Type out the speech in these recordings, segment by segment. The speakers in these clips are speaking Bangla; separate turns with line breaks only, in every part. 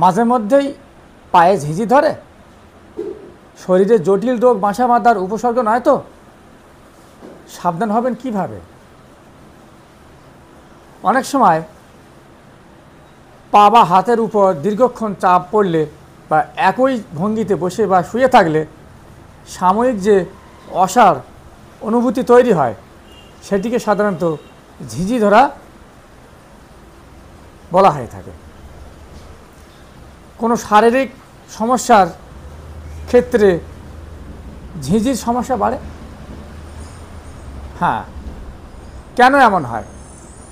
মাঝে মধ্যেই পায়ে ঝিঁঝি ধরে? শরীরে জটিল রোগ বাসা বাঁধার উপসর্গ নয় তো? সাবধান হবেন কিভাবে? অনেক সময় পা বা হাতের উপর দীর্ঘক্ষণ চাপ পড়লে বা একই ভঙ্গিতে বসে বা শুয়ে থাকলে সাময়িক যে অসাড় অনুভূতি তৈরি হয় সেটিকে সাধারণত ঝিঁঝি ধরা বলা হয়ে থাকে। কোনো শারীরিক সমস্যার ক্ষেত্রে ঝিঁঝির সমস্যা বাড়ে? হ্যাঁ, কেন এমন হয়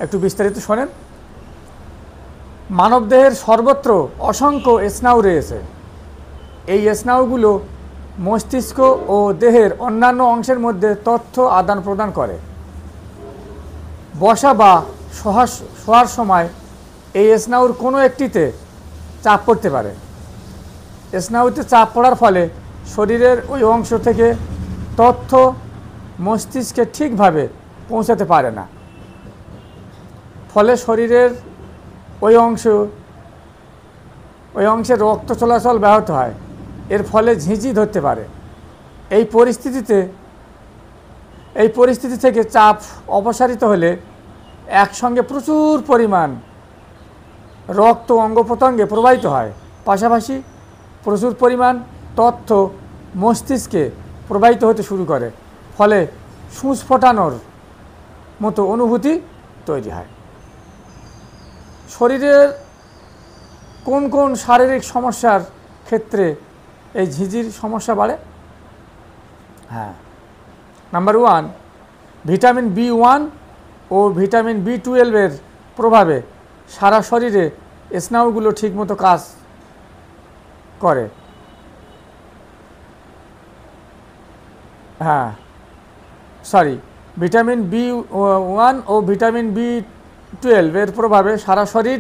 একটু বিস্তারিত শোনেন। মানবদেহের সর্বত্র অসংখ্য স্নায়ু রয়েছে। এই স্নায়ুগুলো মস্তিষ্ক ও দেহের অন্যান্য অংশের মধ্যে তথ্য আদান প্রদান করে। বসা বা শোয়ার সময় এই স্নায়ুর কোনো একটিতে চাপ পড়তে পারে। স্নায়ুতে চাপ পড়ার ফলে শরীরের ওই অংশ থেকে তথ্য মস্তিষ্কে ঠিকভাবে পৌঁছাতে পারে না। ফলে শরীরের ওই অংশে রক্ত চলাচল ব্যাহত হয়। এর ফলে ঝিঁঝি ধরতে পারে। এই পরিস্থিতি থেকে চাপ অপসারিত হলে একসঙ্গে প্রচুর পরিমাণ রক্ত অঙ্গ প্রত্যঙ্গে প্রবাহিত হয়। পাশাপাশি প্রচুর পরিমাণ তথ্য মস্তিষ্কে প্রবাহিত হতে শুরু করে। ফলে সূঁচ ফোটানোর মতো অনুভূতি তৈরি হয়। শরীরের কোন কোন শারীরিক সমস্যার ক্ষেত্রে এই ঝিঁঝির সমস্যা বাড়ে? হ্যাঁ, নাম্বার 1, ভিটামিন B1 ও ভিটামিন B12 প্রভাবে সারা শরীরে স্নায়ুগুলো ঠিকমতো কাজ করে। ভিটামিন B1 ও ভিটামিন B12 প্রভাবে সারা শরীর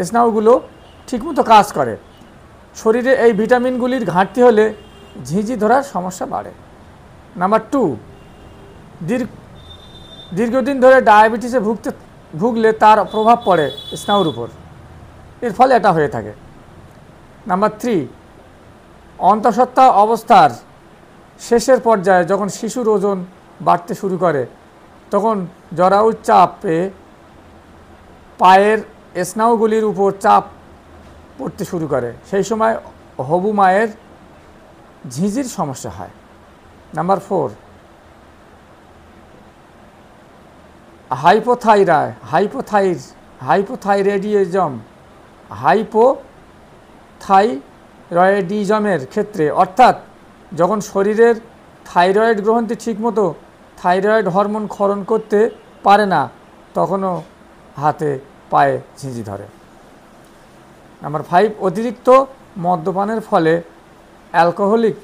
স্নায়ুগুলো ঠিকমতো কাজ করে। শরীরে এই ভিটামিনগুলির ঘাটতি হলে ঝিঁঝি ধরার সমস্যা বাড়ে। নাম্বার 2, দীর্ঘদিন ধরে ডায়াবেটিসে ভুগলে তার প্রভাব পড়ে স্নায়ুর উপর। এর ফলে এটা হয়ে থাকে। নাম্বার 3, অন্তঃসত্ত্বা অবস্থার শেষের পর্যায়ে যখন শিশুর ওজন বাড়তে শুরু করে তখন জরায়ুর চাপে পায়ের স্নায়ুগুলির উপর চাপ পড়তে শুরু করে। সেই সময় হবু মায়ের ঝিঁঝির সমস্যা হয়। নাম্বার 4, হাইপোথাইরয়েডিজমের ক্ষেত্রে, অর্থাৎ যখন শরীরের থাইরয়েড গ্রন্থি ঠিকমতো থাইরয়েড হরমোন ক্ষরণ করতে পারে না তখনও হাতে পায়ে ঝিঁঝি ধরে। নাম্বার 5, অতিরিক্ত মদ্যপানের ফলে অ্যালকোহলিক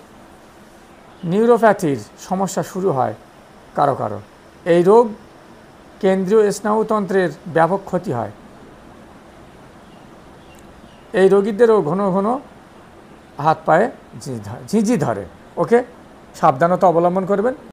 নিউরোপ্যাথির সমস্যা শুরু হয় কারো কারো। এই রোগ কেন্দ্রীয় স্নায়ুতন্ত্রের ব্যাপক ক্ষতি হয়। এই রোগীদেরও ঘন ঘন হাত পায়ে ঝিঁঝি ধরে। ওকে, সাবধানতা অবলম্বন করবেন।